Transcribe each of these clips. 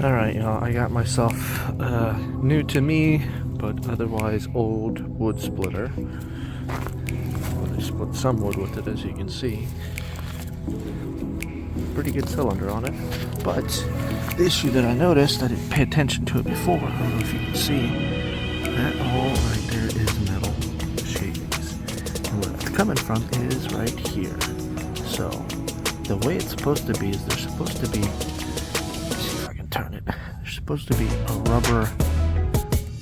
Alright, y'all, I got myself a new to me, but otherwise old wood splitter. Well, I split some wood with it, as you can see. Pretty good cylinder on it. But the issue that I noticed, I didn't pay attention to it before. I don't know if you can see. That all right there is metal shavings. And where it's coming from is right here. So, the way it's supposed to be is there's supposed to be, turn it. There's supposed to be a rubber,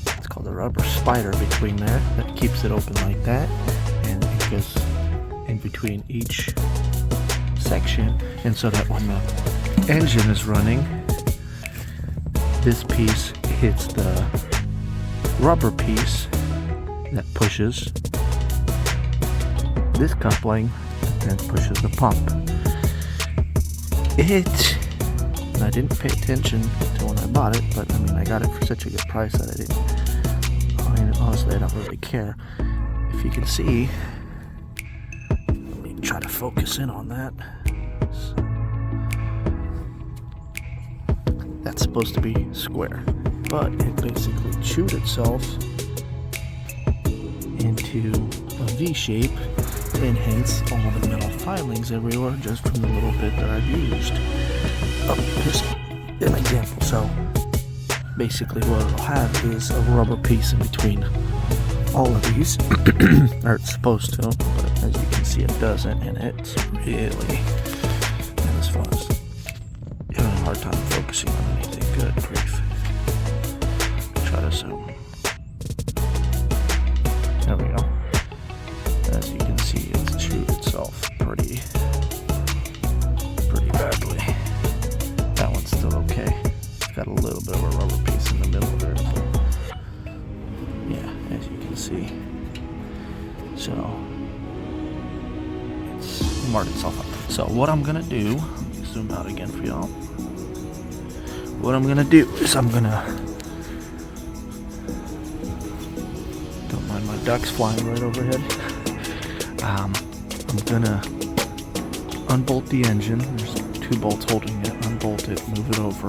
it's called a rubber spider between there that keeps it open like that, and it goes in between each section, and so that when the engine is running, this piece hits the rubber piece that pushes this coupling and pushes the pump. I didn't pay attention to when I bought it, but I mean, I got it for such a good price that I didn't. I mean, honestly, I don't really care. If you can see, let me try to focus in on that. So, that's supposed to be square, but it basically chewed itself into a V shape, and hence all the metal filings everywhere just from the little bit that I've used. Oh, here's an example. So basically what it'll have is a rubber piece in between all of these, or it's supposed to, but as you can see it doesn't, and it's really, and as far as having a hard time focusing on anything. Good grief. Try to zoom. There we go. As you can see, it's chewed itself pretty badly. That one's still okay. It's got a little bit of a rubber piece in the middle there. But yeah, as you can see. So it's marred itself up. So what I'm gonna do, let me zoom out again for y'all. What I'm gonna do is don't mind my ducks flying right overhead. I'm gonna unbolt the engine. There's 2 bolts holding it. Unbolt it, move it over,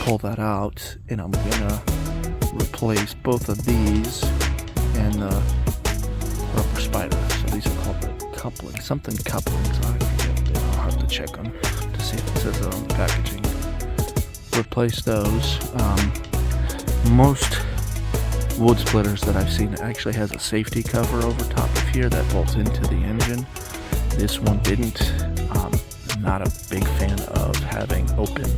pull that out, and I'm gonna replace both of these and the rubber spider. So these are called the coupling, something couplings. I forget. I'll have to check them to see if it says it on the packaging. Replace those. Most wood splitters that I've seen actually has a safety cover over top of here that bolts into the engine. This one didn't. I'm not a big fan of having open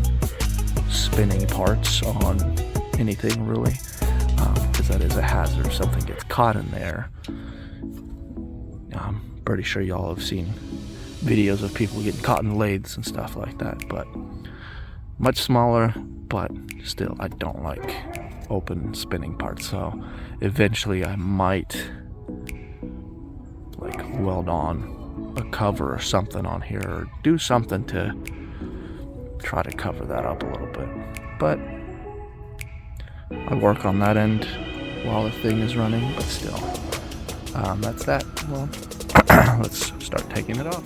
spinning parts on anything really, because that is a hazard. If something gets caught in there, I'm pretty sure y'all have seen videos of people getting caught in lathes and stuff like that. But much smaller, but still, I don't like open spinning parts. So eventually I might like weld on a cover or something on here, or do something to try to cover that up a little bit. But I'll work on that end while the thing is running, but still, that's that. Well, let's start taking it off.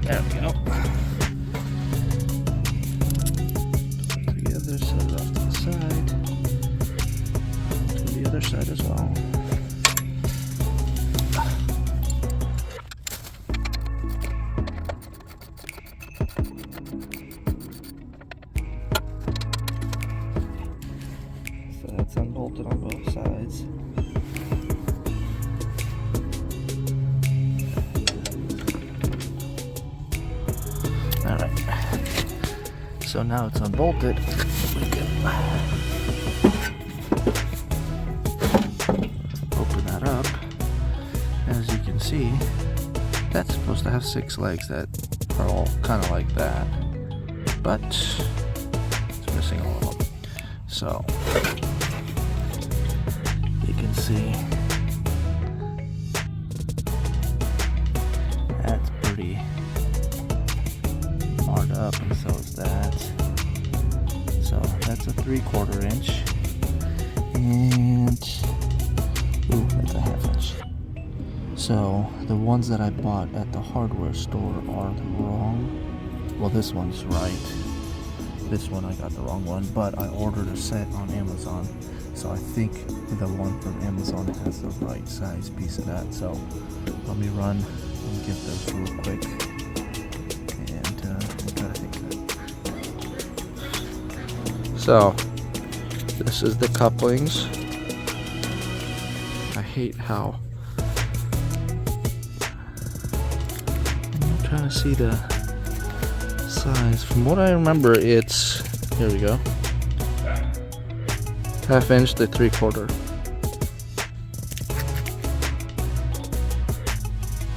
There we go. Together, set it off to the side. To the other side as well. So that's unbolted on both sides. Alright, so now it's unbolted. We can open that up. As you can see, that's supposed to have 6 legs that are all kind of like that, but it's missing all of them. So you can see that's pretty marred up, and so is that. So that's a 3/4 inch, and ooh, that's a 1/2 inch. So the ones that I bought at the hardware store are wrong. Well, this one's right. This one I got the wrong one, but I ordered a set on Amazon, so I think the one from Amazon has the right size piece of that. So let me run and get those real quick, and we'll try to fix that. So this is the couplings. I hate how I'm trying to see the size. From what I remember, it's, here we go, 1/2 inch to 3/4.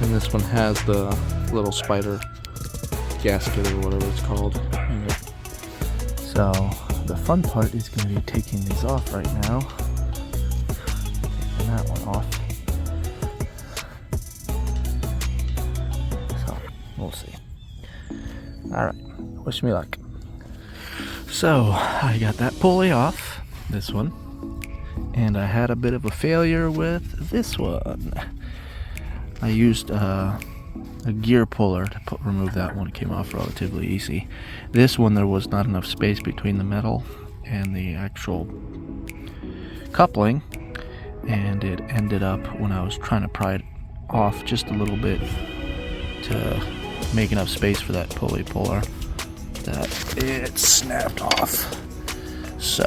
And this one has the little spider gasket or whatever it's called. So the fun part is going to be taking these off right now. Taking that one off. So we'll see. Alright, wish me luck. So I got that pulley off, this one, and I had a bit of a failure with this one. I used a gear puller to remove that one. It came off relatively easy. This one, there was not enough space between the metal and the actual coupling, and it ended up, when I was trying to pry it off just a little bit to make enough space for that pulley puller, that it snapped off. So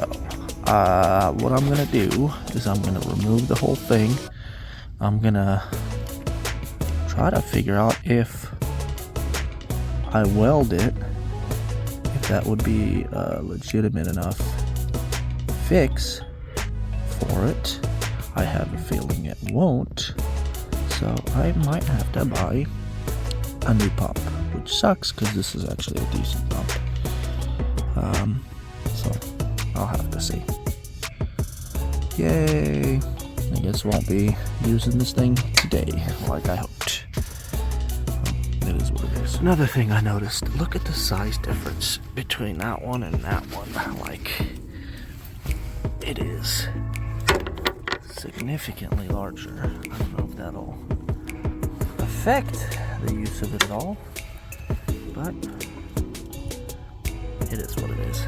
what I'm gonna do is I'm gonna remove the whole thing. I'm gonna try to figure out if I weld it, if that would be a legitimate enough fix for it. I have a feeling it won't, so I might have to buy a new pump, which sucks because this is actually a decent pump. So I'll have to see. Yay! I guess won't be using this thing today like I hoped. It is what it is. Another thing I noticed, look at the size difference between that one and that one. Like, it is significantly larger. I don't know if that'll affect the use of it at all, but it is what it is.